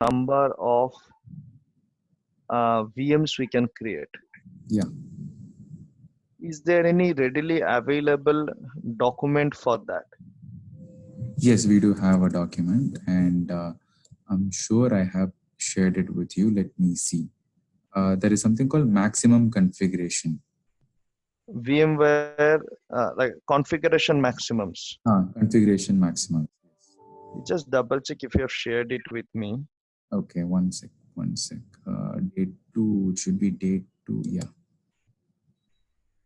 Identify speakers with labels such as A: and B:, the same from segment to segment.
A: number of VMs we can create.
B: Yeah.
A: Is there any readily available document for that?
B: Yes, we do have a document, and I'm sure I have shared it with you. Let me see. There is something called maximum configuration.
A: VMware like configuration maximums.
B: Configuration maximum.
A: Just double check if you have shared it with me.
B: Okay, one sec. Date 2, it should be date 2. Yeah.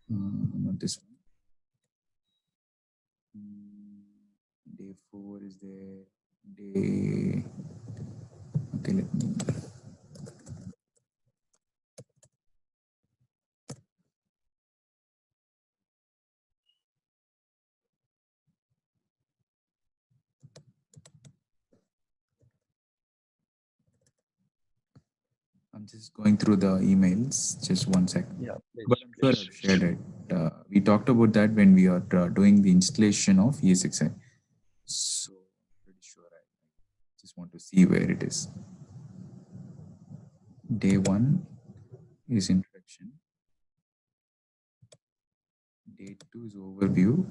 B: Not this one. Day 4 is there. Day. Okay, let me. I'm just going through the emails. Just one second.
A: Yeah,
B: But I'm sure
A: please.
B: I've shared it. We talked about that when we are doing the installation of ESXi. So pretty sure I just want to see where it is. Day 1 is introduction. Day 2 is overview.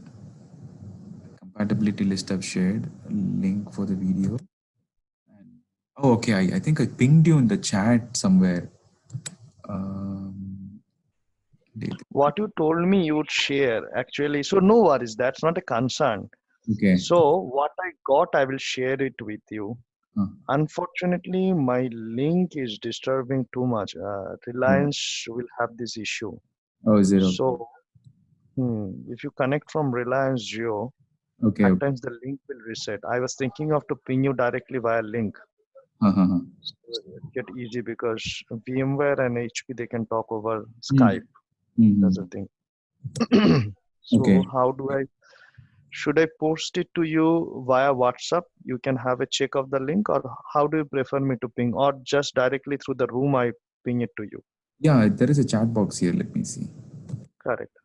B: Compatibility list I've shared. A link for the video. And, oh, okay. I think I pinged you in the chat somewhere.
A: What you told me you would share actually. So no worries. That's not a concern.
B: Okay.
A: So what I got, I will share it with you. Unfortunately, my link is disturbing too much. Reliance will have this issue.
B: Oh, is it?
A: So if you connect from Reliance Jio,
B: at
A: times the link will reset. I was thinking of to ping you directly via link. So get easy because VMware and HP they can talk over Skype. That's the thing. So how do I? Should I post it to you via WhatsApp? You can have a check of the link, or how do you prefer me to ping, or just directly through the room I ping it to you?
B: Yeah, there is a chat box here. Let me see.
A: Correct.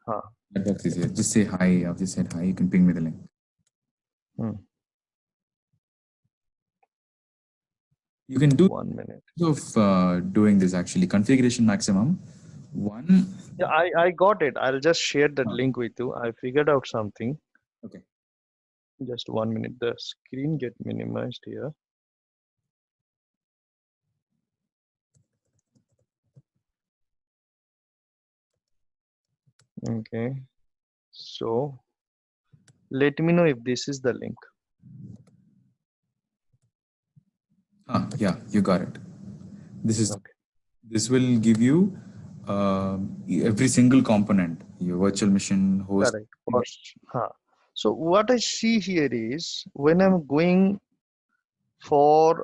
B: Chat box is here. Just say hi. I've just said hi. You can ping me the link. You can do
A: 1 minute
B: of doing this actually. Configuration maximum. One.
A: Yeah, I got it. I'll just share that link with you. I figured out something.
B: Okay.
A: Just 1 minute. The screen get minimized here. Okay. So let me know if this is the link.
B: Yeah, you got it. This is this will give you every single component, your virtual machine, host.
A: Correct. First. So what I see here is when I'm going for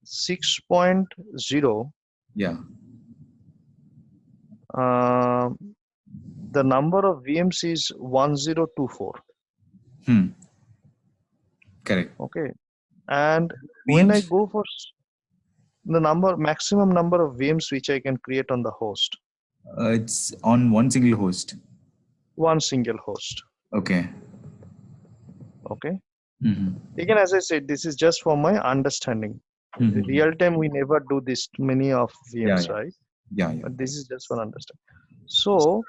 A: 6.0,
B: yeah,
A: the number of VMs is 1024.
B: Correct.
A: Okay. And when I go for the maximum number of VMs which I can create on the host,
B: it's on one single host.
A: One single host.
B: Okay.
A: Again, as I said, this is just for my understanding. Real time, we never do this many of VMs, right?
B: Yeah.
A: But this is just for understanding. So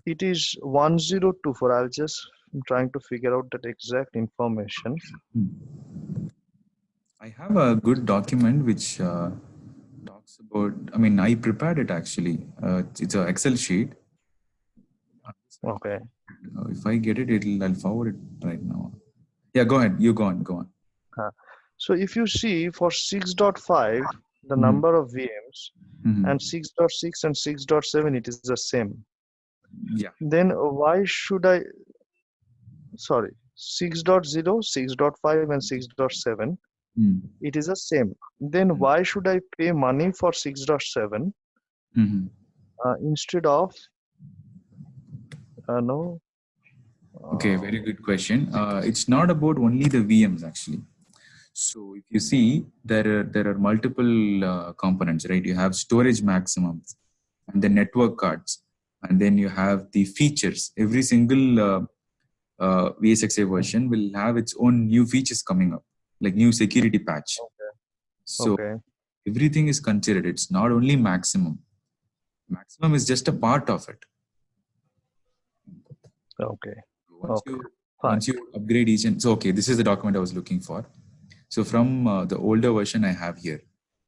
A: it is 1024. I'm trying to figure out that exact information.
B: I have a good document which talks about. I mean, I prepared it actually. It's an Excel sheet.
A: Okay.
B: If I get it, I'll forward it right now. Yeah, go ahead. You go on.
A: So if you see for 6.5, the number of VMs, and 6.6 and 6.7, it is the same.
B: Yeah.
A: Then why should I? Sorry, 6.0, 6.5, and 6.7. It is the same. Then why should I pay money for 6.7 instead of no?
B: Okay, very good question. It's not about only the VMs actually. So if you see, there are multiple components, right? You have storage maximums, and the network cards, and then you have the features. Every single VSXi version will have its own new features coming up. like new security patch.
A: Okay.
B: So
A: Okay.
B: everything is considered. It's not only maximum. Maximum is just a part of it.
A: Okay.
B: Once you upgrade each, and so okay, this is the document I was looking for. So from the older version I have here,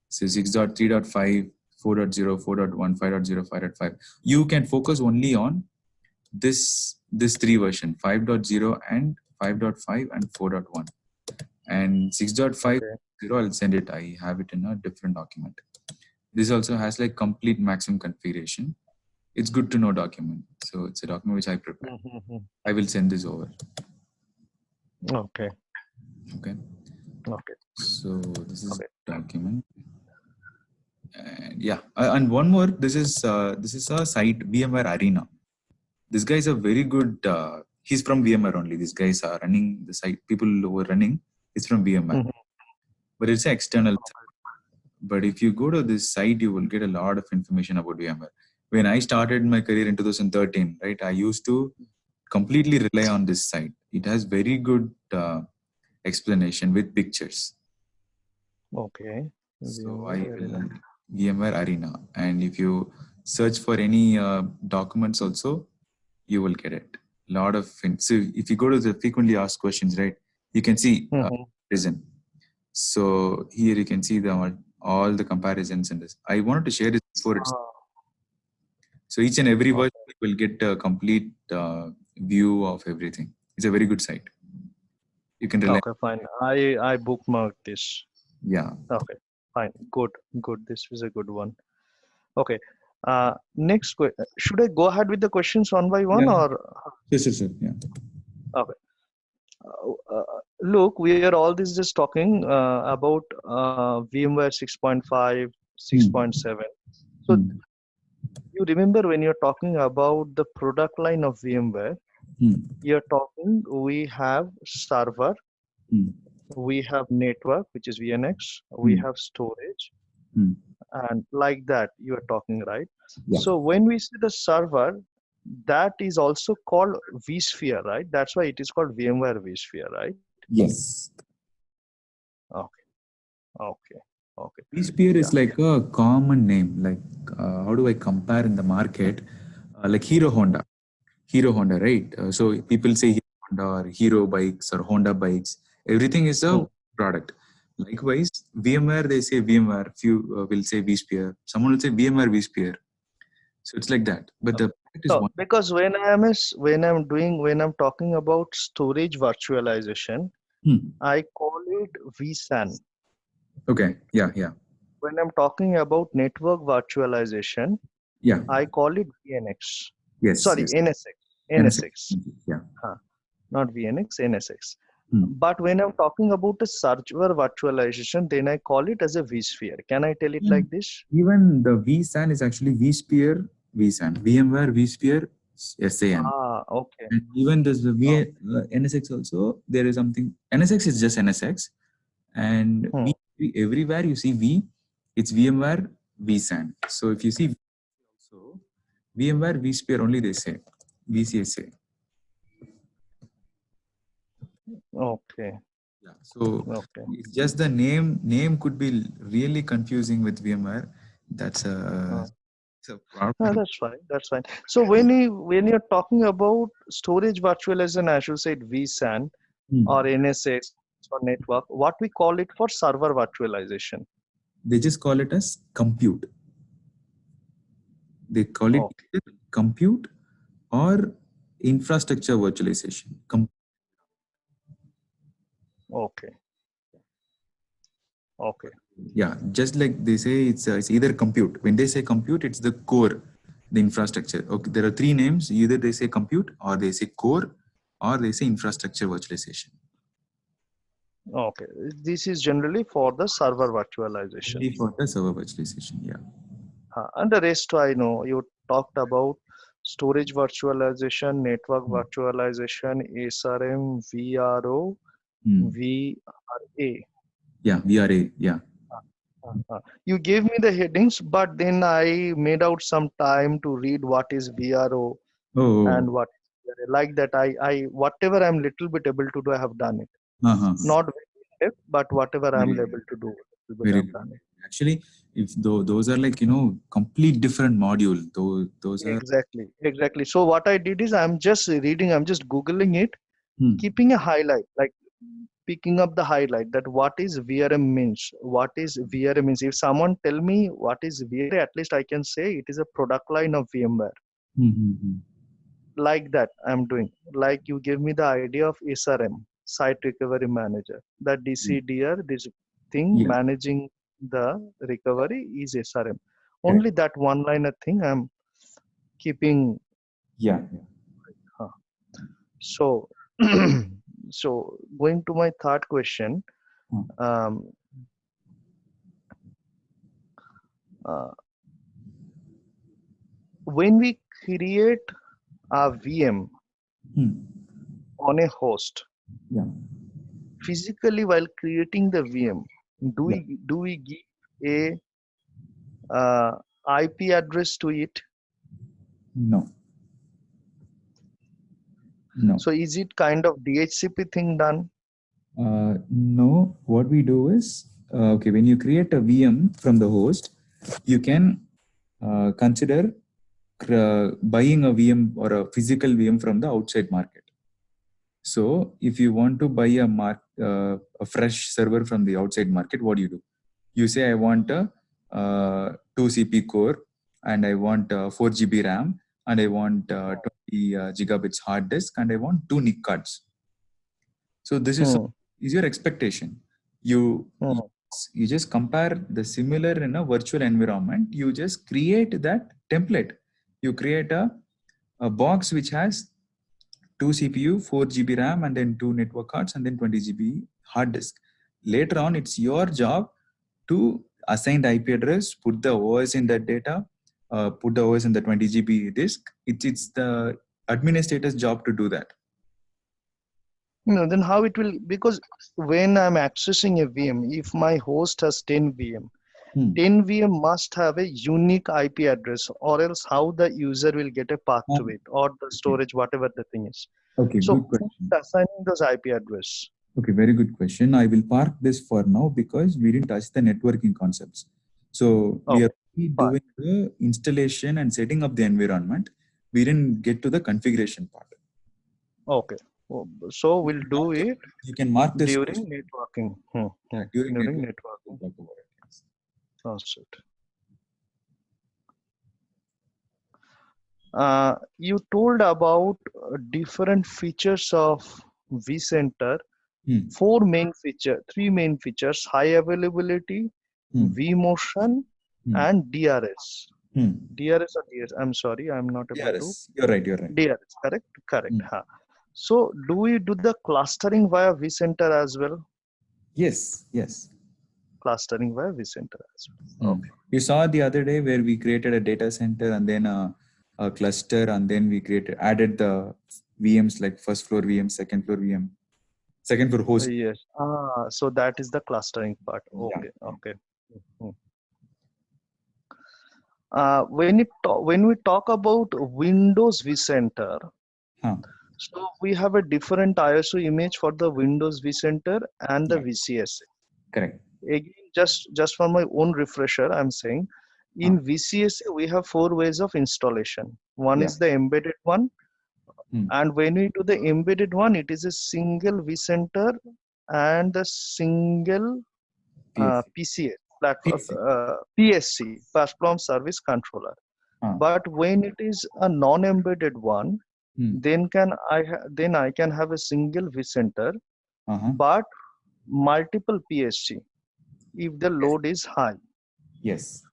B: so 6.3.5, 4.0, 4.1, 5.0, 5.5. You can focus only on this three version, 5.0 and 5.5 and 4.1. And 6.5, I'll send it. I have it in a different document. This also has like complete maximum configuration. It's good to know document. So it's a document which I prepared. I will send this over.
A: Okay.
B: Okay.
A: Okay.
B: So this is document. And yeah, and one more. This is a site, VMware Arena. This guy is a very good. He's from VMware only. These guys are running the site. People who are running is from VMware, but it's an external. But if you go to this site, you will get a lot of information about VMware. When I started my career in 2013, right, I used to completely rely on this site. It has very good explanation with pictures.
A: Okay.
B: So I will VMware Arena, and if you search for any documents also, you will get it. Lot of so if you go to the frequently asked questions, right, you can see comparison. So here you can see all the comparisons in this. I wanted to share this before it's so each and every version will get a complete view of everything. It's a very good site. You can rely.
A: Okay, fine. I bookmarked this.
B: Yeah.
A: Okay, fine. Good. This is a good one. Okay. Next question. Should I go ahead with the questions one by one, or?
B: Yes. Yeah.
A: Okay. Look, we are all this just talking about VMware 6.5, 6.7. So you remember when you're talking about the product line of VMware, you're talking, we have server, we have network, which is VNX, we have storage, and like that you are talking, right? Yeah. So when we say the server, that is also called vSphere, right? That's why it is called VMware vSphere, right?
B: Yes.
A: Okay.
B: vSphere is like a common name. Like how do I compare in the market? Like Hero Honda, right? So people say Hero Honda or Hero bikes or Honda bikes. Everything is a product. Likewise, VMware, they say VMware. Few will say vSphere. Someone will say VMware vSphere. So it's like that. But the product is one.
A: Because when I'm talking about storage virtualization, I call it vSAN.
B: Okay. Yeah.
A: When I'm talking about network virtualization, I call it VNX.
B: Yes.
A: Sorry,
B: yes.
A: NSX.
B: Yeah.
A: Not VNX, NSX. But when I'm talking about the server virtualization, then I call it as a vSphere. Can I tell it like this?
B: Even the vSAN is actually vSphere vSAN. VMware vSphere SAN.
A: Okay.
B: And even there's the NSX also. There is something. NSX is just NSX, and everywhere you see V, it's VMware vSAN. So if you see also VMware vSphere only, they say VCSA.
A: Okay.
B: Yeah. So it's just the name could be really confusing with VMware. That's a problem.
A: That's fine. So when you're talking about storage virtualization, as you said, vSAN or NSX or network, what we call it for server virtualization?
B: They just call it as compute. They call it compute or infrastructure virtualization.
A: Okay.
B: Yeah, just like they say, it's either compute. When they say compute, it's the core, the infrastructure. Okay, there are three names. Either they say compute, or they say core, or they say infrastructure virtualization.
A: Okay, this is generally for the server virtualization.
B: Only for the server virtualization, yeah.
A: And the rest I know. You talked about storage virtualization, network virtualization, SRM, VRO, VRA.
B: Yeah, VRA, yeah.
A: You gave me the headings, but then I made out some time to read what is VRO and what is VRA. Like that, I whatever I'm little bit able to do, I have done it. Not very depth, but whatever I'm
B: Very
A: able to do,
B: Very
A: I've
B: good.
A: done it.
B: Actually, if those are like, complete different module, those are.
A: Exactly. So what I did is I'm just reading, I'm just Googling it,
B: Hmm.
A: keeping a highlight, like picking up the highlight that what is VRM means. What is VRM means? If someone tell me what is VRM, at least I can say it is a product line of VMware.
B: Mm-hmm.
A: Like that I'm doing. Like you give me the idea of SRM, Site Recovery Manager. That DCDR, this thing
B: Yeah,
A: managing the recovery is SRM.
B: correct.
A: Only that one liner thing I'm keeping.
B: Yeah.
A: Huh. So, so going to my third question,
B: Hmm.
A: um, uh, when we create a VM
B: Hmm.
A: on a host,
B: Yeah.
A: physically while creating the VM, do
B: Yeah.
A: we give a IP address to it?
B: No. No.
A: So is it kind of DHCP thing done?
B: No. What we do is, okay, when you create a VM from the host, you can consider buying a VM or a physical VM from the outside market. So if you want to buy a fresh server from the outside market, what do? You say, I want a 2 CP core, and I want 4 GB RAM, and I want 20 gigabits hard disk, and I want 2 NIC cards. So this is your expectation. You you just compare the similar in a virtual environment. You just create that template. You create a box which has 2 CPU, 4 GB RAM, and then 2 network cards, and then 20 GB hard disk. Later on, it's your job to assign the IP address, put the OS in that data, put the OS in the 20 GB disk. It's the administrator's job to do that.
A: No, then how it will, because when I'm accessing a VM, if my host has 10 VM, 10 VM must have a unique IP address, or else how the user will get a path to it, or the storage, whatever the thing is.
B: Okay,
A: So
B: good question.
A: who's assigning those IP address?
B: Okay, very good question. I will park this for now because we didn't touch the networking concepts. So we are doing the installation and setting up the environment. We didn't get to the configuration part.
A: Okay. So we'll do it
B: You can mark this
A: during networking.
B: during
A: networking.
B: Talk about it. Yes.
A: Sounds good. You told about different features of vCenter. Three main features: high availability, vMotion, and DRS. DRS or DRS? I'm sorry, I'm not able to.
B: You're right.
A: DRS, correct. So, do we do the clustering via vCenter as well?
B: Yes.
A: Clustering via vCenter as well. Okay.
B: You saw the other day where we created a data center and then a cluster, and then we added the VMs like first floor VM, second floor VM, second floor host.
A: Yes. So that is the clustering part. Okay.
B: Yeah.
A: Okay. When we talk about Windows vCenter, so we have a different ISO image for the Windows vCenter and the VCSA.
B: Correct.
A: Again, just for my own refresher, I'm saying in VCSA we have 4 ways of installation. One is the embedded one, and when we do the embedded one, it is a single vCenter and a single PCS platform, PSC, platform service controller. But when it is a non-embedded one, then I can have a single vCenter, but multiple PSC if the load is high.
B: Yes.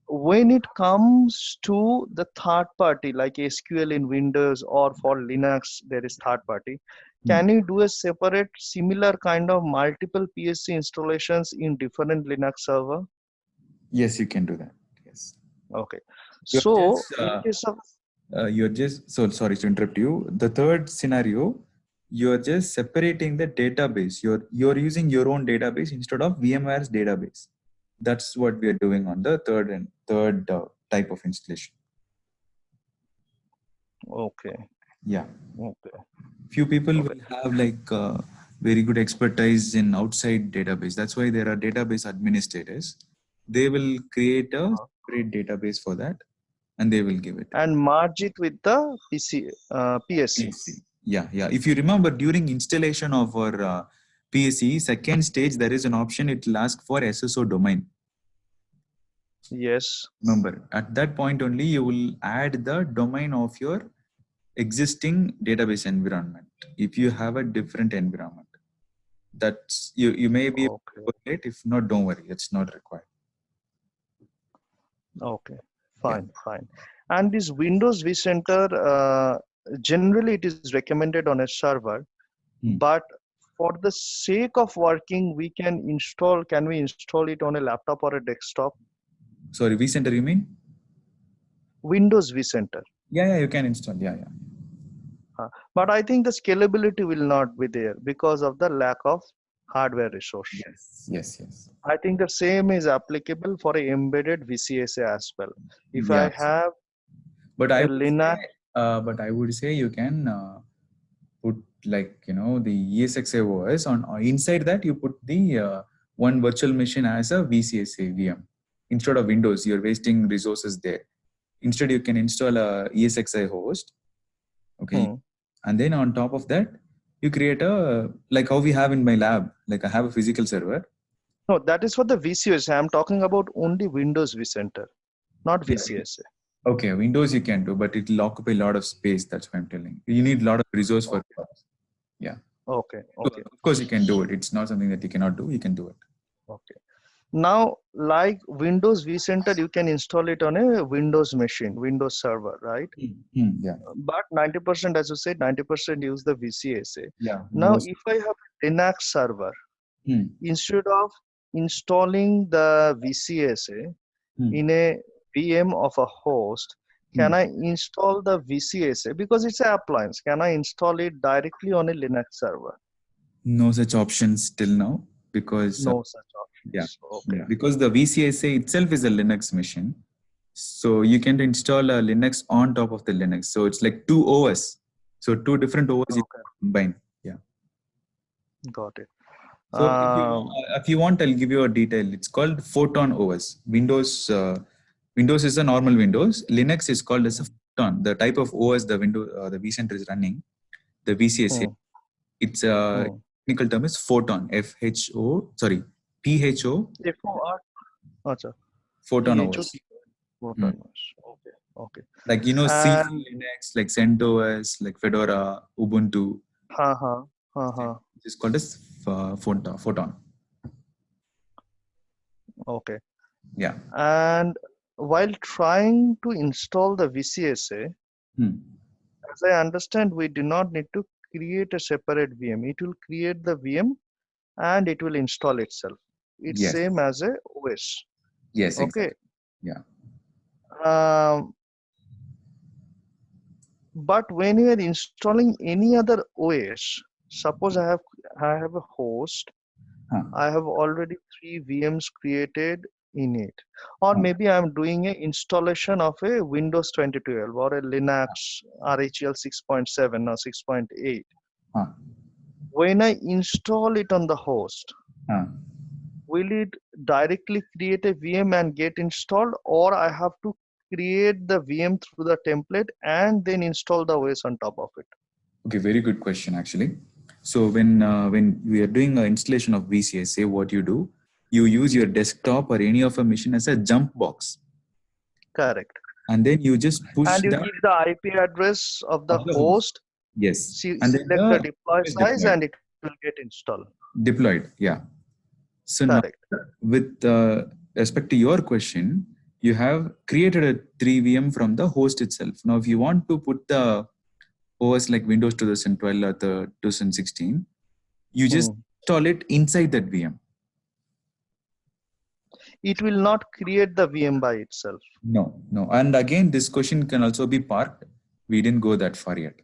A: When it comes to the third party like SQL in Windows or for Linux, there is third party. Can you do a separate similar kind of multiple PSC installations in different Linux server?
B: Yes, you can do that. Yes.
A: Okay. So in case of
B: sorry to interrupt you. The third scenario, you're just separating the database. You're using your own database instead of VMware's database. That's what we are doing on the third type of installation.
A: Okay.
B: Yeah.
A: Okay.
B: Few people will have like very good expertise in outside database. That's why there are database administrators. They will create a separate database for that, and they will give it.
A: And merge it with the PSC.
B: Yeah. If you remember, during installation of our PSC, second stage, there is an option. It will ask for SSO domain.
A: Yes.
B: Remember, at that point only, you will add the domain of your existing database environment. If you have a different environment, that's you may be able to work it. If not, don't worry, it's not required.
A: Okay, fine. And this Windows vCenter, generally it is recommended on a server, but for the sake of working, can we install it on a laptop or a desktop?
B: Sorry, vCenter you mean?
A: Windows vCenter.
B: Yeah, you can install. Yeah.
A: But I think the scalability will not be there because of the lack of hardware resource.
B: Yes.
A: I think the same is applicable for a embedded VCSA as well. If I have Linux,
B: but I would say you can put the ESXi OS on inside that you put the one virtual machine as a VCSA VM instead of Windows. You're wasting resources there. Instead, you can install a ESXi host. Okay, and then on top of that, you create a like how we have in my lab. Like I have a physical server.
A: No, that is for the VCSA. I'm talking about only Windows vCenter, not VCSA.
B: Okay, Windows you can do, but it will occupy a lot of space. That's why I'm telling you. You need a lot of resource for it. Yeah.
A: Okay.
B: So, of course, you can do it. It's not something that you cannot do. You can do it.
A: Okay. Now, like Windows vCenter, you can install it on a Windows machine, Windows server, right?
B: Yeah.
A: But 90%, as you said, 90% use the VCSA.
B: Yeah.
A: Now, if I have a Linux server, instead of installing the VCSA in a VM of a host, can I install the VCSA because it's an appliance? Can I install it directly on a Linux server?
B: No such options till now because
A: no such options.
B: Yeah. Okay. Yeah. Because the VCSA itself is a Linux machine, so you can install a Linux on top of the Linux. So it's like two OS. So two different OS you can combine. Yeah.
A: Got it.
B: So if you want, I'll give you a detail. It's called Photon OS. Windows is a normal Windows. Linux is called as a Photon. The type of OS the vCenter is running, the VCSA. It's a technical term is Photon. PHO. Photon OS.
A: Okay.
B: Like C Linux, like CentOS, like Fedora, Ubuntu. It's called as Photon.
A: Okay.
B: Yeah.
A: And while trying to install the VCSA, as I understand, we do not need to create a separate VM. It will create the VM and it will install itself. It's same as a OS.
B: Yes.
A: Okay.
B: Exactly. Yeah.
A: But when you are installing any other OS, suppose I have a host, I have already 3 VMs created in it, or maybe I'm doing an installation of a Windows 2012 or a Linux RHEL 6.7 or 6.8. When I install it on the host, will it directly create a VM and get installed, or I have to create the VM through the template and then install the OS on top of it?
B: Okay, very good question actually. So when we are doing an installation of VCSA, what you do, you use your desktop or any of a machine as a jump box.
A: Correct.
B: And then you just push
A: and you give the IP address of the host.
B: Yes.
A: And select the deploy size and it will get installed.
B: Deployed, yeah. So
A: correct.
B: Now, with respect to your question, you have created a 3 VM from the host itself. Now, if you want to put the OS like Windows 2012 or the 2016, you just install it inside that VM.
A: It will not create the VM by itself.
B: No. And again, this question can also be parked. We didn't go that far yet.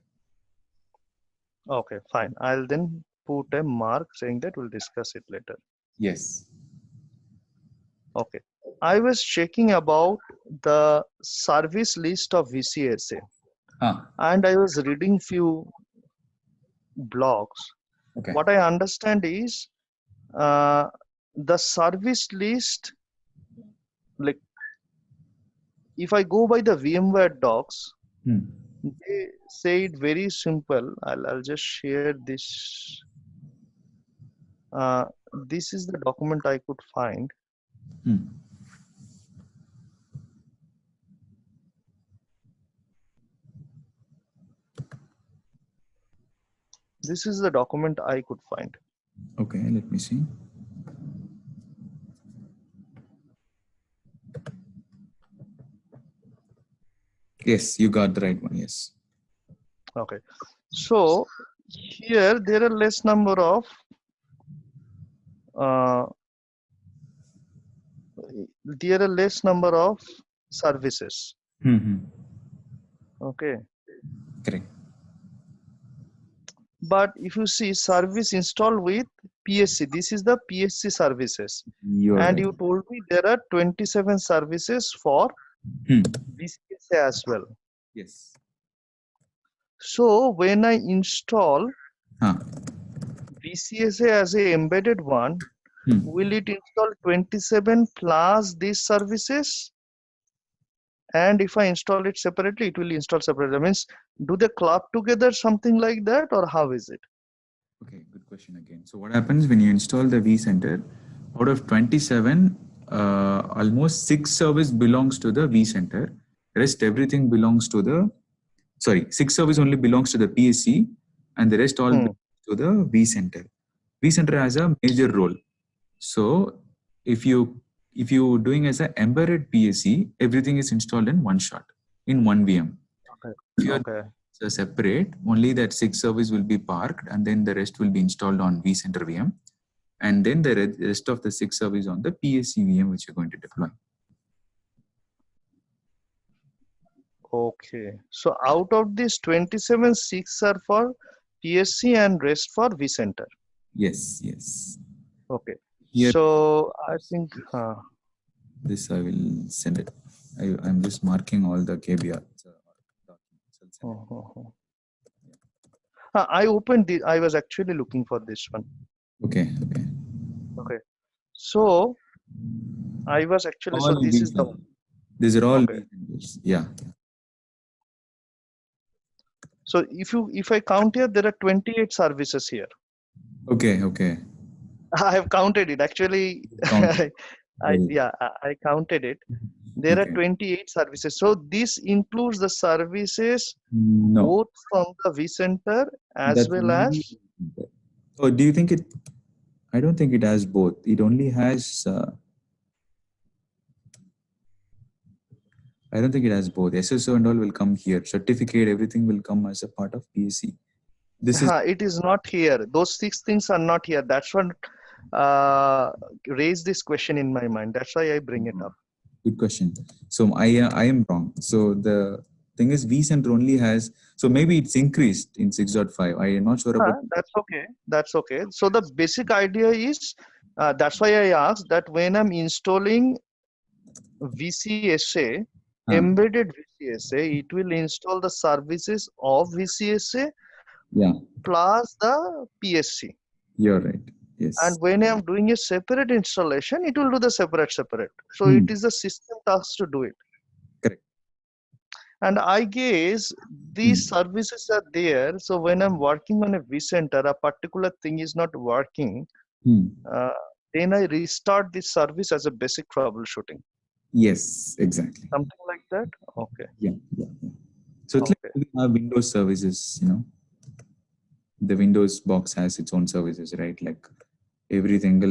A: Okay, fine. I'll then put a mark saying that we'll discuss it later.
B: Yes.
A: Okay. I was checking about the service list of VCSA. And I was reading few blogs.
B: Okay.
A: What I understand is the service list, like if I go by the VMware docs, they say it very simple. I'll just share this. This is the document I could find. This is the document I could find.
B: Okay, let me see. Yes, you got the right one. Yes.
A: Okay. So here there are less number of services. Okay.
B: Correct.
A: But if you see service installed with PSC, this is the PSC services.
B: You're
A: And
B: right.
A: you told me there are 27 services for VCSA as well.
B: Yes.
A: So when I install VCSA as a embedded one, will it install 27 plus these services? And if I install it separately, it will install separately. That means, do they club together something like that, or how is it?
B: Okay, good question again. So what happens when you install the vCenter? Out of 27, almost 6 service belongs to the vCenter. Rest everything belongs to the, 6 service only belongs to the PSC, and the rest all belongs to the vCenter. vCenter has a major role. So if you doing as an embedded PSC, everything is installed in one shot, in one VM.
A: Okay.
B: If you are separate, only that 6 service will be parked, and then the rest will be installed on vCenter VM, and then the rest of the 6 service on the PSC VM which you're going to deploy.
A: Okay. So out of these 27, 6 are for PSC and rest for vCenter.
B: Yes, yes.
A: Okay. Here, so I think
B: this I will send it. I'm just marking all the caveats.
A: I opened it. I was actually looking for this one.
B: Okay.
A: So I was actually, so this is the one.
B: These are all yeah.
A: So if I count here, there are 28 services here.
B: Okay.
A: I have counted it actually. I counted it. There are 28 services. So this includes the services both from the vCenter as well as.
B: Oh, do you think it? I don't think it has both. It only has. I don't think it has both. SSO and all will come here. Certificate, everything will come as a part of PSC.
A: This is. It is not here. Those 6 things are not here. That's what raised this question in my mind. That's why I bring it up.
B: Good question. So I am wrong. So the thing is, vCenter only has. So maybe it's increased in 6.5. I am not sure about.
A: That's okay. So the basic idea is that's why I asked that when I'm installing VCSA, embedded VCSA, it will install the services of VCSA plus the PSC.
B: You're right. Yes.
A: And when I'm doing a separate installation, it will do the separate. So it is a system task to do it.
B: Correct.
A: And I guess these services are there. So when I'm working on a vCenter, a particular thing is not working, then I restart this service as a basic troubleshooting.
B: Yes, exactly.
A: Something like that? Okay.
B: Yeah. So it's like we have Windows services, The Windows box has its own services, right? Like every single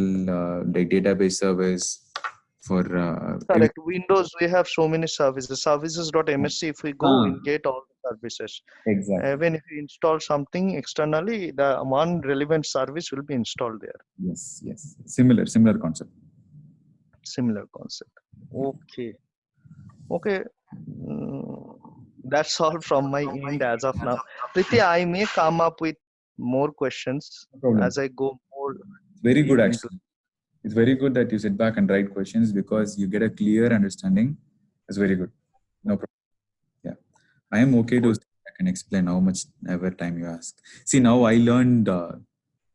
B: like database service for
A: correct. Windows, we have so many services. Services.msc, if we go, we get all the services.
B: Exactly.
A: Even if you install something externally, the one relevant service will be installed there.
B: Yes. Similar concept.
A: Okay. That's all from my end as of now. Priti, I may come up with more questions as I go more.
B: Very good, actually. It's very good that you sit back and write questions because you get a clear understanding. It's very good. No problem. Yeah. I am okay to sit back and explain how much ever time you ask. See, now I learned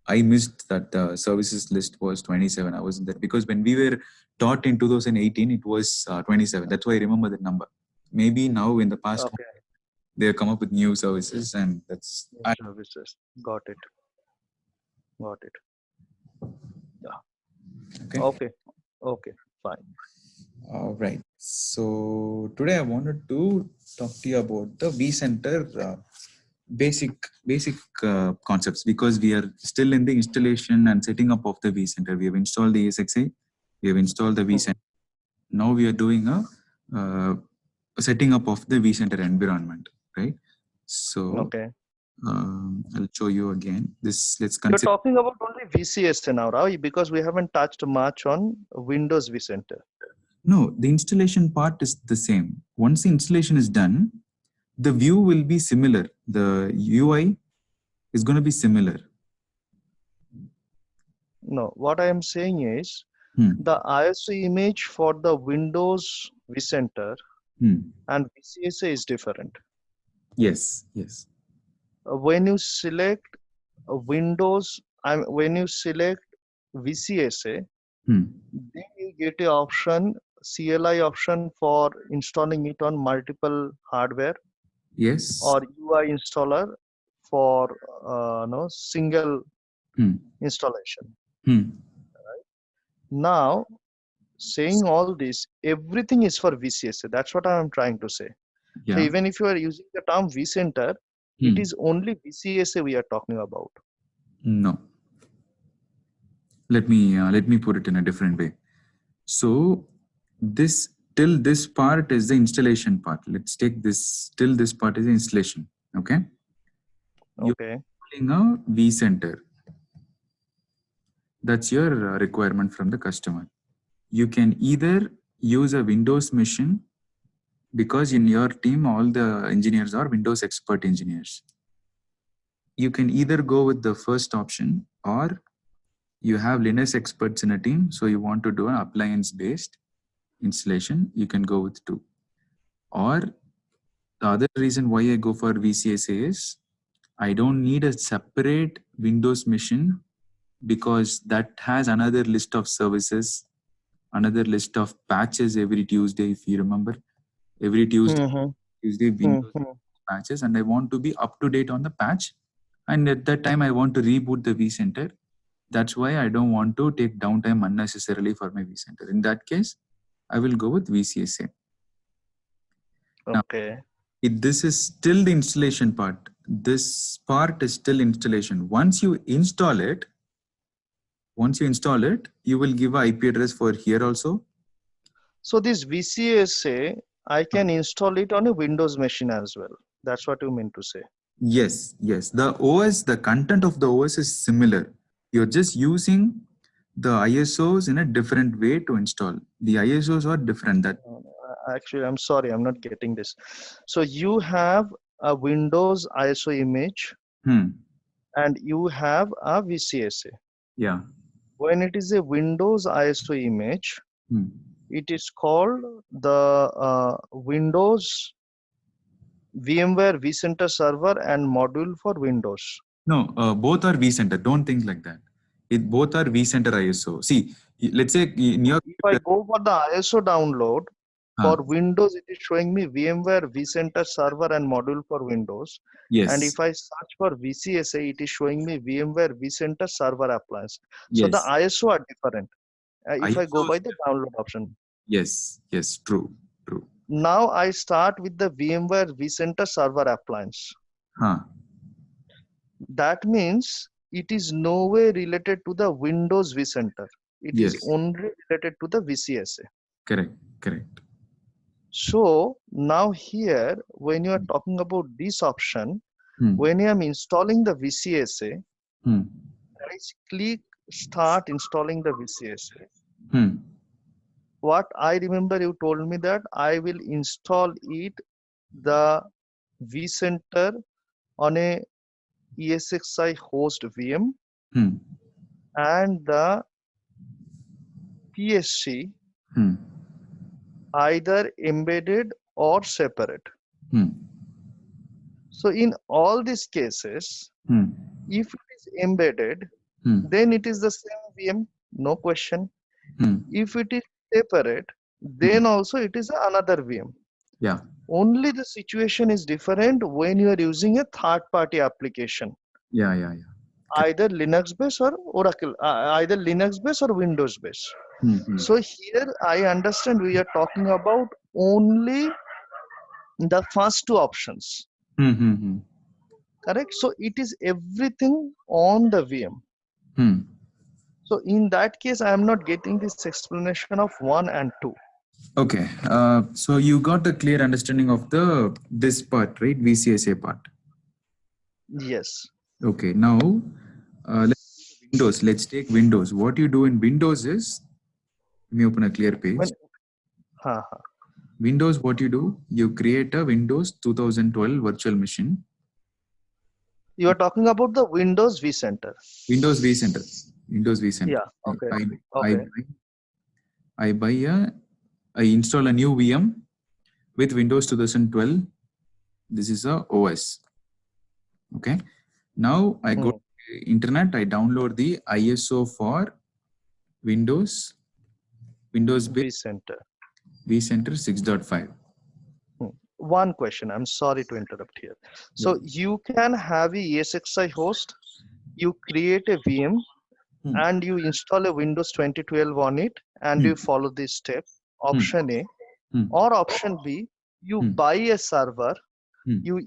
B: I missed that services list was 27. I wasn't there because when we were taught in 2018, it was 27. That's why I remember that number. Maybe now in the past,
A: Okay.
B: they have come up with new services, and that's
A: New services. Got it. Got it.
B: okay.
A: Okay. Okay. Fine.
B: All right. So today I wanted to talk to you about the vCenter basic concepts, because we are still in the installation and setting up of the vCenter. We have installed the ESXi, we have installed the vCenter. Now we are doing a setting up of the vCenter environment, right? So
A: Okay.
B: I'll show you again. Let's
A: You're
B: consider.
A: talking about only VCS now, right? Because we haven't touched much on Windows vCenter.
B: No, the installation part is the same. Once the installation is done, the view will be similar. The UI is going to be similar.
A: No, what I am saying is the ISO image for the Windows vCenter and VCSA is different.
B: Yes, yes.
A: When you select Windows, when you select VCSA, then you get a option, CLI option for installing it on multiple hardware.
B: Yes.
A: Or UI installer for no single installation. Right? Now, saying all this, everything is for VCSA. That's what I am trying to say.
B: Yeah.
A: So even if you are using the term vCenter, it is only VCSA we are talking about.
B: No. Let me put it in a different way. So till this part is the installation part. Let's take this till this part is the installation. Okay.
A: Okay.
B: You're installing a vCenter. That's your requirement from the customer. You can either use a Windows machine, because in your team all the engineers are Windows expert engineers. You can either go with the first option, or you have Linux experts in a team, so you want to do an appliance based installation, you can go with 2. Or the other reason why I go for VCSA is I don't need a separate Windows machine, because that has another list of services, another list of patches every Tuesday. If you remember, every Tuesday Windows patches, and I want to be up to date on the patch. And at that time I want to reboot the vCenter. That's why I don't want to take downtime unnecessarily for my vCenter. In that case, I will go with VCSA.
A: Okay.
B: Now, this is still the installation part. This part is still installation. Once you install it, you will give an IP address for here also.
A: So this VCSA, I can install it on a Windows machine as well. That's what you mean to say.
B: Yes, yes. The OS, the content of the OS is similar. You're just using the ISOs in a different way to install. The ISOs are different. That
A: actually, I'm sorry, I'm not getting this. So you have a Windows ISO image and you have a VCSA.
B: Yeah.
A: When it is a Windows ISO image, it is called the Windows VMware vCenter server and module for Windows.
B: No, both are vCenter. Don't think like that. Both are vCenter ISO. See, let's say in your...
A: If I go for the ISO download, for Windows, it is showing me VMware vCenter server and module for Windows.
B: Yes.
A: And if I search for VCSA, it is showing me VMware vCenter server appliance.
B: Yes.
A: So the ISO are different. If I go by the download option.
B: Yes, yes, true.
A: Now I start with the VMware vCenter server appliance. That means it is no way related to the Windows vCenter. It is only related to the VCSA.
B: Correct.
A: So now here, when you are talking about this option, when I am installing the VCSA, I click start installing the VCSA. What I remember, you told me that I will install it, the vCenter on a ESXi host VM and the PSC either embedded or separate. So in all these cases, if it is embedded, then it is the same VM, no question.
B: Hmm.
A: If it is separate, then also it is another VM.
B: Yeah.
A: Only the situation is different when you are using a third-party application.
B: Yeah. Yeah. Yeah.
A: Either Linux based or Oracle, either Linux based or Windows based. So here I understand we are talking about only the first two options. Correct? So it is everything on the VM. So in that case, I am not getting this explanation of 1 and 2.
B: Okay. So you got a clear understanding of this part, right? VCSA part.
A: Yes.
B: Okay. Now, let's take Windows. What you do in Windows is, let me open a clear page. Windows, what you do, you create a Windows 2012 virtual machine.
A: You are talking about the Windows vCenter.
B: Windows vCenter. Windows vCenter.
A: Yeah. Okay.
B: I install a new VM with Windows 2012. This is a OS. Okay. Now I go to the internet. I download the ISO for Windows
A: vCenter.
B: vCenter 6.5.
A: One question. I'm sorry to interrupt here. So you can have a ESXi host. You create a VM and you install a Windows 2012 on it and you follow this step. Option A. Or option B, you buy a server, you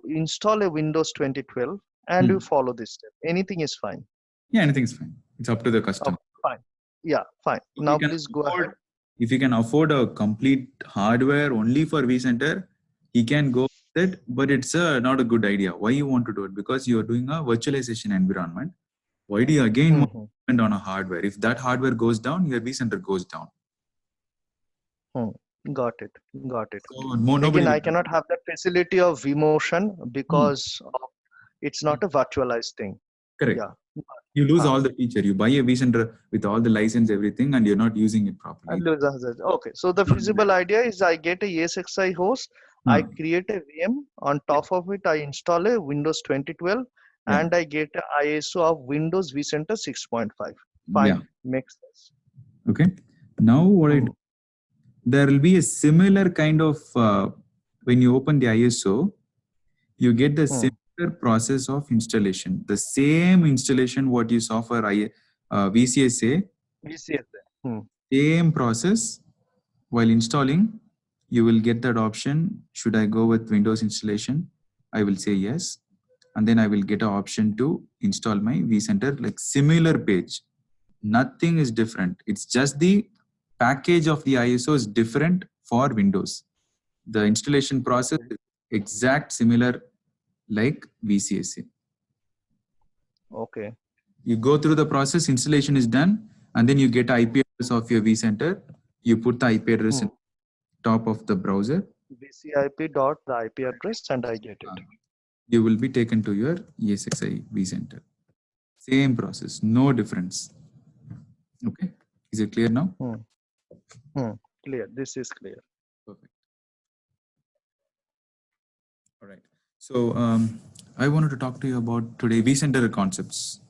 A: install a Windows 2012 and you follow this step. Anything is fine.
B: Yeah, anything is fine. It's up to the customer.
A: Okay, fine. Yeah, fine. Now please go ahead.
B: If you can afford a complete hardware only for vCenter, he can go with it, but it's not a good idea. Why you want to do it? Because you are doing a virtualization environment. Why do you again depend on a hardware? If that hardware goes down, your vCenter goes down.
A: Got it.
B: So,
A: again, I cannot have that facility of vMotion because it's not a virtualized thing.
B: Correct. Yeah. You lose all the feature. You buy a vCenter with all the license, everything, and you're not using it properly.
A: Okay. So the feasible idea is I get a ESXi host. I create a VM. On top of it, I install a Windows 2012 and I get an ISO of Windows vCenter 6.5. Fine. Makes sense.
B: Okay. Now what I do? There will be a similar kind of, when you open the ISO, you get the similar process of installation. The same installation what you saw for VCSA. Same process. While installing, you will get that option. Should I go with Windows installation? I will say yes. And then I will get an option to install my vCenter, like similar page. Nothing is different. It's just the package of the ISO is different for Windows. The installation process is exact similar like VCSA.
A: Okay.
B: You go through the process, installation is done, and then you get IP address of your vCenter. You put the IP address in top of the browser.
A: VCIP dot the IP address and I get it.
B: You will be taken to your ESXi vCenter. Same process, no difference. Okay. Is it clear now?
A: Clear. This is clear.
B: Perfect. All right. So I wanted to talk to you about today vCenter concepts.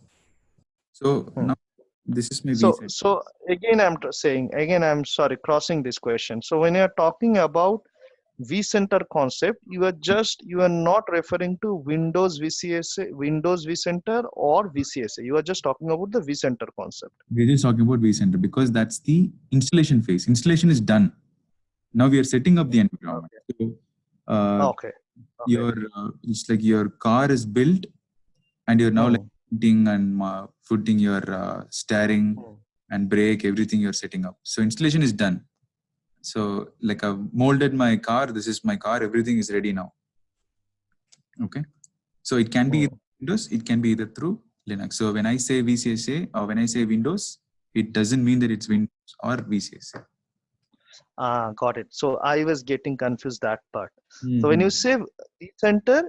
B: So now this is my vCenter.
A: So again, I'm sorry, crossing this question. So when you're talking about vCenter concept, you are not referring to Windows VCSA, Windows vCenter or VCSA. You are just talking about the vCenter concept.
B: We're just talking about vCenter because that's the installation phase. Installation is done. Now we are setting up the environment. So, it's like your car is built and you're now like putting and footing your steering and brake, everything you're setting up. So installation is done. So like I've molded my car. This is my car. Everything is ready now. Okay. So it can be Windows. It can be either through Linux. So when I say VCSA or when I say Windows, it doesn't mean that it's Windows or VCSA.
A: Got it. So I was getting confused that part. So when you say vCenter,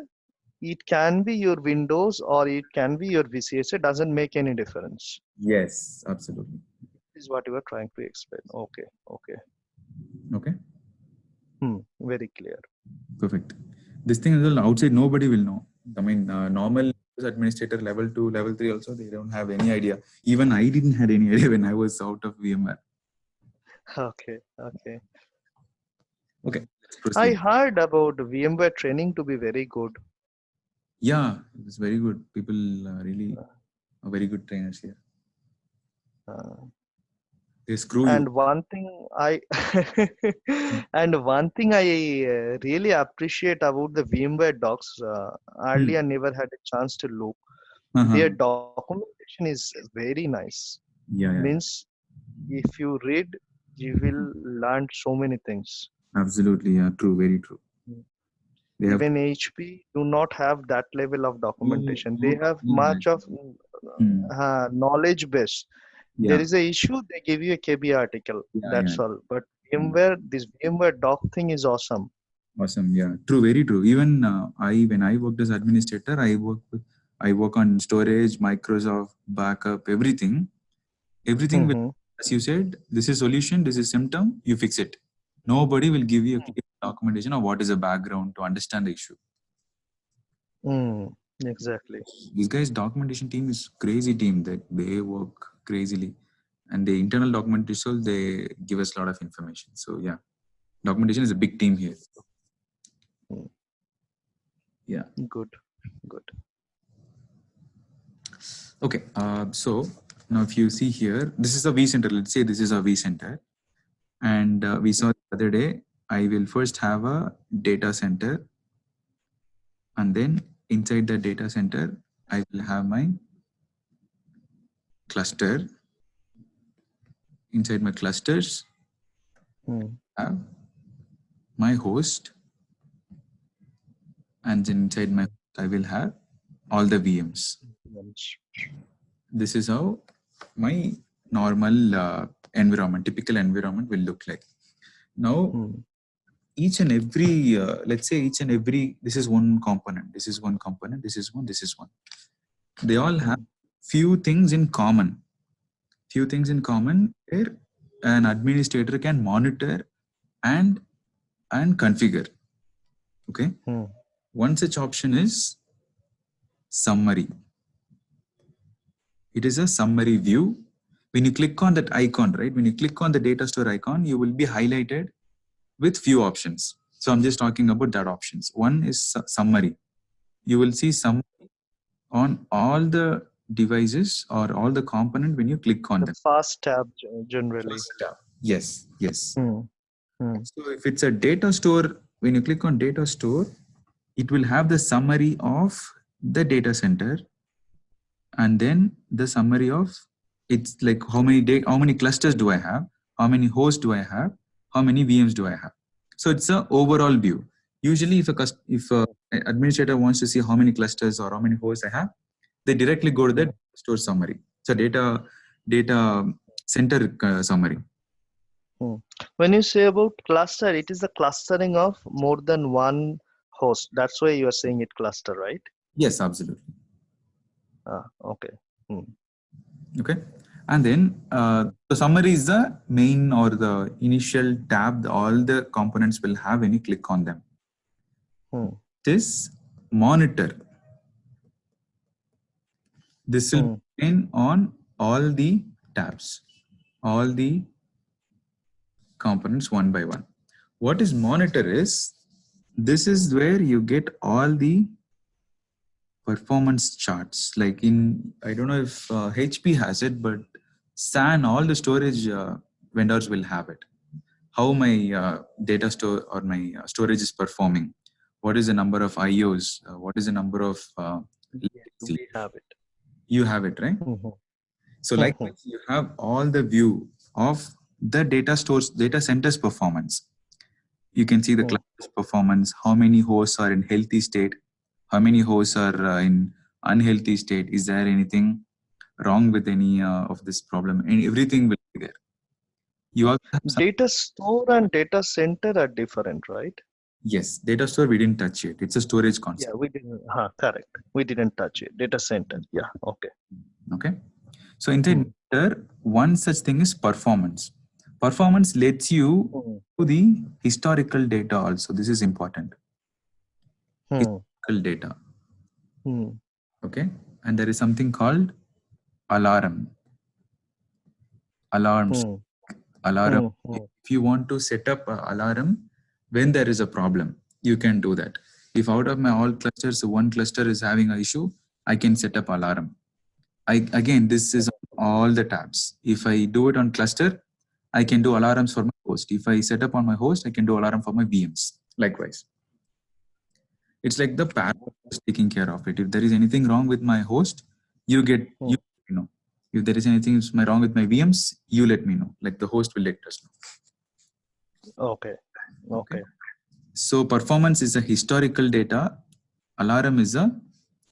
A: it can be your Windows or it can be your VCSA. Doesn't make any difference.
B: Yes, absolutely.
A: This is what you were trying to explain. Okay.
B: Okay.
A: Very clear.
B: Perfect. This thing is outside, nobody will know. I mean, normal administrator level 2, level 3 also, they don't have any idea. Even I didn't have any idea when I was out of VMware.
A: Okay. Okay.
B: Okay, let's
A: I
B: proceed.
A: heard about VMware training to be very good.
B: Yeah, it was very good. People really are very good trainers here. They screw
A: And
B: you.
A: one thing I really appreciate about the VMware docs. Earlier, never had a chance to look. Their documentation is very nice.
B: Yeah, yeah,
A: Means if you read, you will learn so many things.
B: absolutely. Yeah, true, very true. They have
A: Even HP do not have that level of documentation. They have much of
B: Hmm.
A: knowledge base. There
B: Yeah,
A: is a issue, they give you a KB article.
B: yeah, yeah.
A: That's all. But VMware, this VMware doc thing is awesome.
B: Awesome. Yeah, true, very true. Even when I worked as administrator, I work on storage, Microsoft backup, everything. Everything will,
A: Mm-hmm.
B: as you said, this is solution, this is symptom, you fix it. Nobody will give you a clear documentation of what is the background to understand the issue.
A: Exactly.
B: This guy's documentation team is crazy team that they work crazily, and the internal documentation they give us a lot of information. So yeah, documentation is a big team here. Yeah.
A: Good. Good.
B: Okay. So now if you see here, this is a vCenter. Let's say this is a vCenter, and we saw the other day. I will first have a data center, and then inside the data center, I will have my cluster. Inside my clusters, I have my host, and then inside my host, I will have all the VMs. This is how my normal environment, typical environment will look like. Now, each and every, let's say each and every, this is one component, this is one component, this is one, this is one. They all have few things in common. Few things in common where an administrator can monitor and configure. Okay. One such option is summary. It is a summary view. When you click on that icon, right? When you click on the data store icon, you will be highlighted with few options. So I'm just talking about that options. One is summary. You will see summary on all the devices or all the component when you click on
A: The
B: them.
A: fast tab generally.
B: Fast tab. Yes, yes.
A: So
B: if it's a data store, when you click on data store, it will have the summary of the data center, and then the summary of it's like how many clusters do I have, how many hosts do I have, how many VMs do I have. So it's an overall view. Usually, if an administrator wants to see how many clusters or how many hosts I have, they directly go to the store summary. So data center summary.
A: When you say about cluster, it is the clustering of more than one host. That's why you are saying it cluster, right?
B: Yes, absolutely.
A: Okay.
B: Okay. And then the summary is the main or the initial tab all the components will have when you click on them. This monitor. This will be on all the tabs, all the components one by one. What is monitor is, this is where you get all the performance charts. Like in, I don't know if HP has it, but SAN, all the storage vendors will have it. How my data store or my storage is performing. What is the number of IOs? What is the number of
A: we have it.
B: You have it, right? So likewise, you have all the view of the data centers performance. You can see the cluster's performance, how many hosts are in healthy state, how many hosts are in unhealthy state. Is there anything wrong with any of this problem? And everything will be there. You also have
A: data store and data center are different, right?
B: Yes, data store we didn't touch it. It's a storage concept.
A: Yeah, we didn't. Correct. We didn't touch it. Data center. Yeah. Okay.
B: Okay. So inside one such thing is performance. Performance lets you do the historical data also. This is important. Historical data. Okay. And there is something called alarm. Alarms. Alarm. If you want to set up an alarm when there is a problem, you can do that. If out of my all clusters, one cluster is having an issue, I can set up alarm. Again, this is on all the tabs. If I do it on cluster, I can do alarms for my host. If I set up on my host, I can do alarm for my VMs. Likewise. It's like the parallel is taking care of it. If there is anything wrong with my host, you know. If there is anything wrong with my VMs, you let me know. Like the host will let us know.
A: Okay.
B: So performance is a historical data. Alarm is a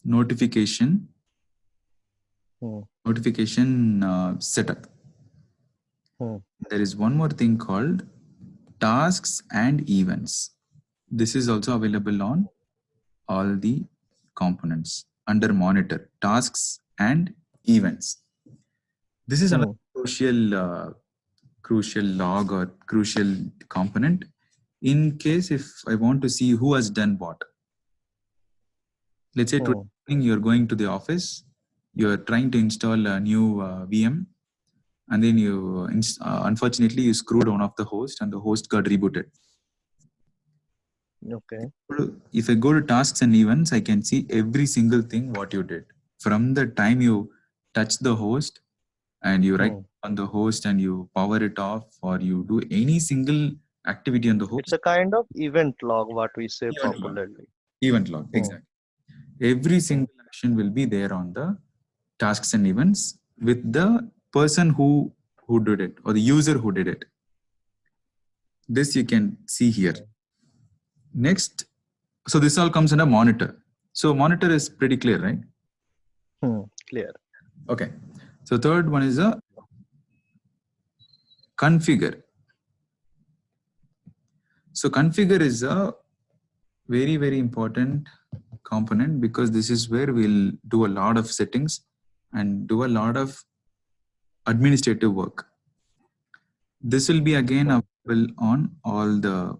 B: notification. Notification setup. There is one more thing called tasks and events. This is also available on all the components under monitor, tasks and events. This is another crucial log or crucial component in case if I want to see who has done what. Let's say you're going to the office, you're trying to install a new VM, and then you unfortunately you screwed one of the host and the host got rebooted.
A: Okay.
B: If I go to tasks and events, I can see every single thing what you did from the time you touch the host and you write on the host and you power it off, or you do any single activity on the host.
A: It's a kind of event log, what we say popularly.
B: Event log, exactly. Every single action will be there on the tasks and events with the person who did it or the user who did it. This you can see here. Next, so this all comes under monitor. So monitor is pretty clear, right?
A: Clear.
B: Okay. So third one is a configure. So configure is a very, very important component because this is where we'll do a lot of settings and do a lot of administrative work. This will be again available on all the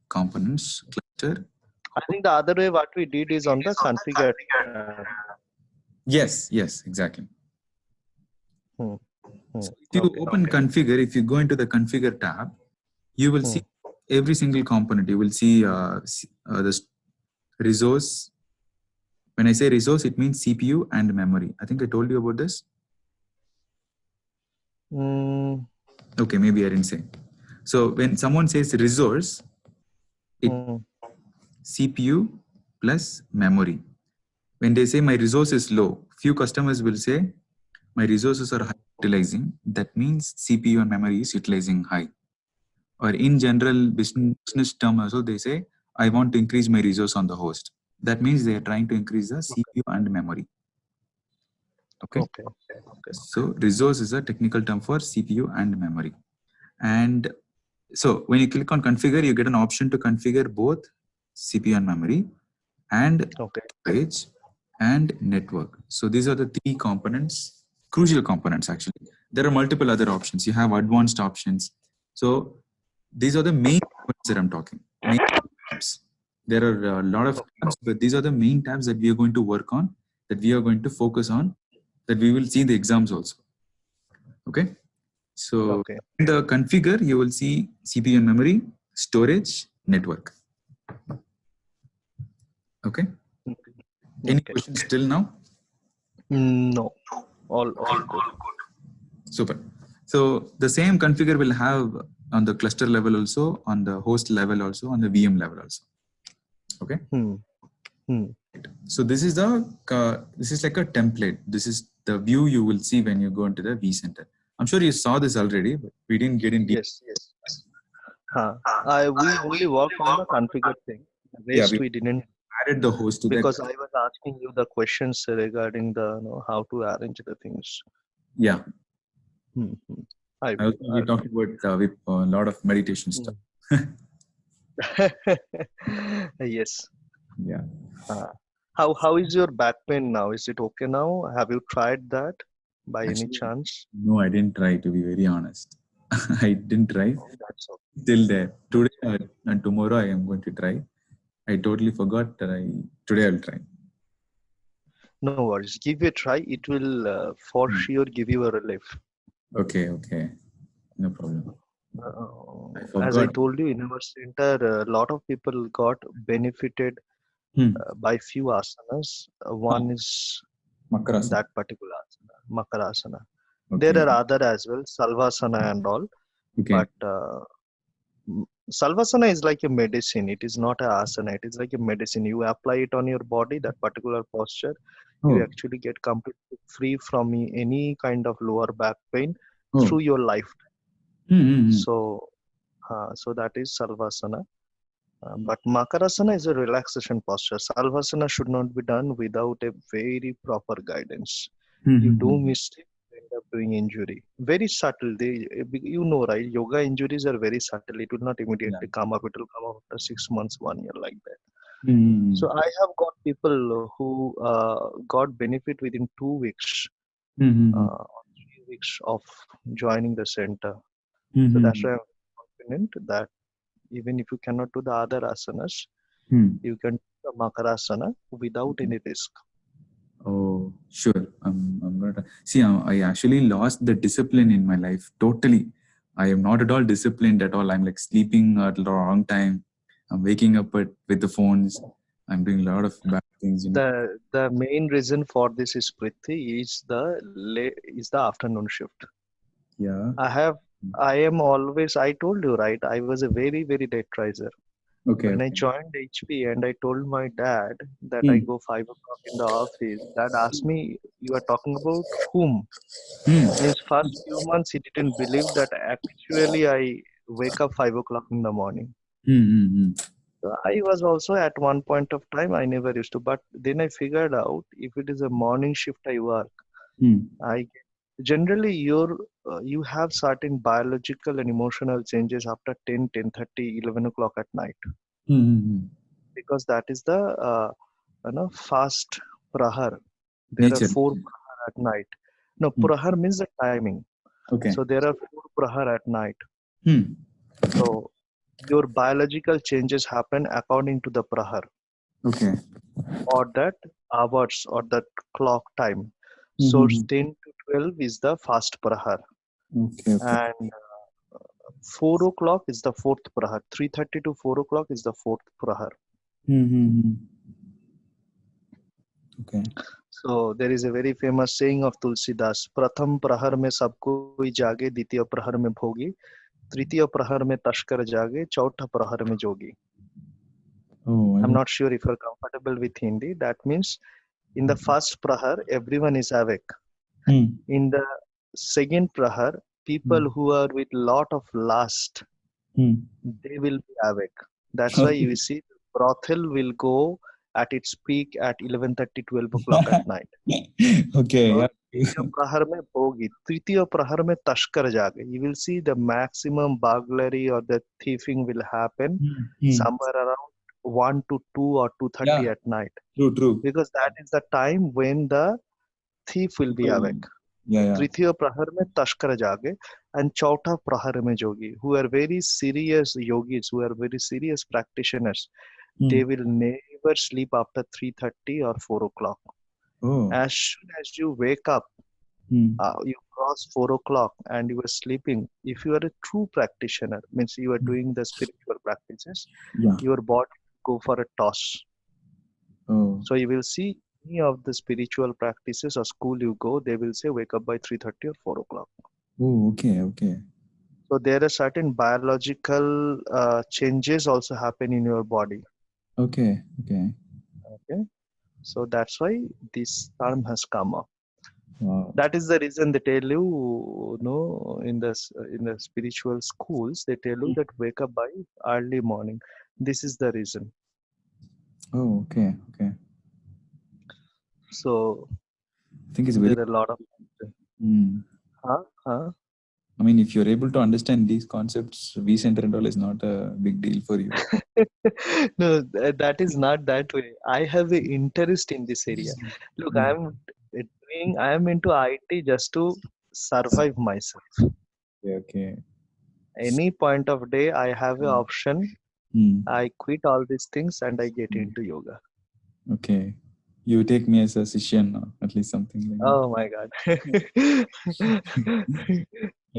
B: components cluster.
A: I think the other way what we did is on the configure.
B: Yes, exactly. So if you open configure, if you go into the configure tab, you will see every single component. You will see the resource. When I say resource, it means CPU and memory. I think I told you about this. Okay, maybe I didn't say. So when someone says resource, it CPU plus memory. When they say my resource is low, few customers will say my resources are high utilizing. That means CPU and memory is utilizing high. Or in general business term also, they say I want to increase my resource on the host. That means they are trying to increase the CPU and memory. Okay. So resource is a technical term for CPU and memory. And so when you click on configure, you get an option to configure both CPU and memory and storage and network. So these are the three components, crucial components actually. There are multiple other options. You have advanced options. So these are the main points that I'm talking. Main tabs. There are a lot of tabs, but these are the main tabs that we are going to work on, that we are going to focus on, that we will see in the exams also. Okay. So in the configure, you will see CPU and memory, storage, network. Okay. Any questions till now?
A: No. All good.
B: Super. So the same configure will have on the cluster level also, on the host level also, on the VM level also. Okay. So this is like a template. This is the view you will see when you go into the vCenter. I'm sure you saw this already, but we didn't get in detail.
A: Yes. We only worked on the configure thing. The rest we didn't
B: added the host to
A: because I was asking you the questions regarding the how to arrange the things.
B: Yeah. We talked about a lot of meditation stuff.
A: Yes.
B: Yeah.
A: How is your back pain now? Is it okay now? Have you tried that by any chance?
B: No, I didn't try, to be very honest. I didn't try.
A: That's okay.
B: Till there. Today and tomorrow I am going to try. I totally forgot that today I'll try.
A: No worries. Give it a try. It will for sure give you a relief.
B: Okay, no problem. I
A: As I
B: forgot.
A: told you, in our center, a lot of people got benefited by few asanas. One is
B: Makarasana.
A: that particular asana, Makarasana.
B: Okay.
A: There are other as well, Salvasana and all.
B: Okay.
A: But Salvasana is like a medicine. It is not a asana. It is like a medicine. You apply it on your body, that particular posture. You actually get completely free from any kind of lower back pain through your life. So that is Salvasana. But Makarasana is a relaxation posture. Salvasana should not be done without a very proper guidance. You do mistake, you end up doing injury. Very subtle. You know, right? Yoga injuries are very subtle. It will not immediately come up. It will come up after 6 months, 1 year, like that. So I have got people who got benefit within 2 weeks, or 3 weeks of joining the center. So that's why I'm confident that even if you cannot do the other asanas, you can do the Makarasana without any risk.
B: Oh, sure. I'm gonna see. I actually lost the discipline in my life totally. I am not at all disciplined at all. I'm like sleeping at the wrong time. I'm waking up with the phones. I'm doing a lot of bad things.
A: The main reason for this is Prithvi is the afternoon shift.
B: Yeah.
A: I am always. I told you, right? I was a very late riser.
B: Okay.
A: When I joined HP and I told my dad that I go 5 o'clock in the office, Dad asked me, "You are talking about whom?" Means first few months he didn't believe that actually I wake up 5 o'clock in the morning. So I was also at one point of time I never used to, but then I figured out if it is a morning shift I work, I generally you have certain biological and emotional changes after 10, 10:30, 11 o'clock at night. Because that is the fast prahar. There are 4 prahar at night. No, prahar means the timing.
B: Okay.
A: So there are 4 prahar at night. So your biological changes happen according to the prahar.
B: Okay.
A: Or that hours or that clock time. So 10 to 12 is the fast prahar.
B: Okay.
A: And 4 o'clock is the fourth prahar. 3:30 to 4 o'clock is the fourth prahar.
B: Okay.
A: So there is a very famous saying of Tulsidas, Pratham prahar mein sab koi jage, Ditiya prahar mein bhogi, Tritiya prahar mein tashkar jage, Chautha prahar mein jogi. I'm not sure if you're comfortable with Hindi. That means in the first prahar, everyone is awake. In the second prahar, people who are with lot of lust, they will be awake. That's why you see the brothel will go at its peak at 11:30, 12 o'clock at night.
B: Okay.
A: Prahar mein bhogi, Tritiya prahar mein tashkar jage. You will see the maximum burglary or the thieving will happen somewhere around 1 to 2 or 2:30 at night.
B: True.
A: Because that is the time when the thief will be awake. Tritiya prahar mein tashkar jage and Chautha prahar mein jogi, who are very serious yogis, who are very serious practitioners. They will never sleep after 3:30 or 4 o'clock. As soon as you wake up, you cross 4 o'clock and you are sleeping. If you are a true practitioner, means you are doing the spiritual practices, your body will go for a toss. So you will see any of the spiritual practices or school you go, they will say wake up by 3:30 or 4 o'clock.
B: Oh, okay.
A: So there are certain biological changes also happen in your body.
B: Okay.
A: So that's why this term has come up.
B: Wow.
A: That is the reason they tell you, in the spiritual schools, they tell you that wake up by early morning. This is the reason.
B: Oh, okay.
A: So
B: I think it's
A: there are a lot of.
B: I mean, if you're able to understand these concepts, V-Center and all is not a big deal for you.
A: No, that is not that way. I have an interest in this area. Look, I am into IT just to survive myself.
B: Okay.
A: Any point of day, I have an option. I quit all these things and I get into yoga.
B: Okay. you take me as a session, or at least something like that.
A: Oh my God.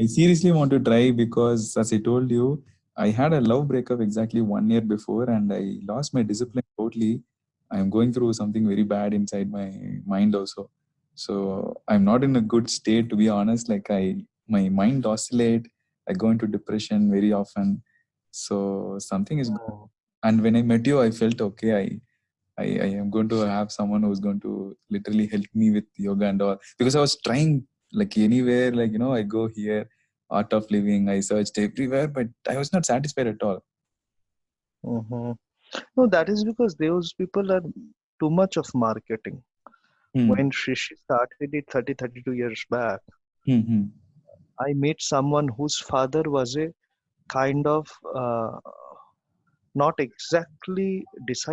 B: I seriously want to try because, as I told you, I had a love breakup exactly 1 year before, and I lost my discipline totally. I'm going through something very bad inside my mind also. So I'm not in a good state, to be honest. Like my mind oscillate. I go into depression very often. So something is.
A: Oh.
B: And when I met you, I felt okay. I am going to have someone who's going to literally help me with yoga and all, because I was trying like anywhere, like, I go here, art of living, I searched everywhere, but I was not satisfied at all.
A: Mhm. No, that is because those people are too much of marketing. When Shrishi started it 32 years back, I met someone whose father was a kind of not exactly disciple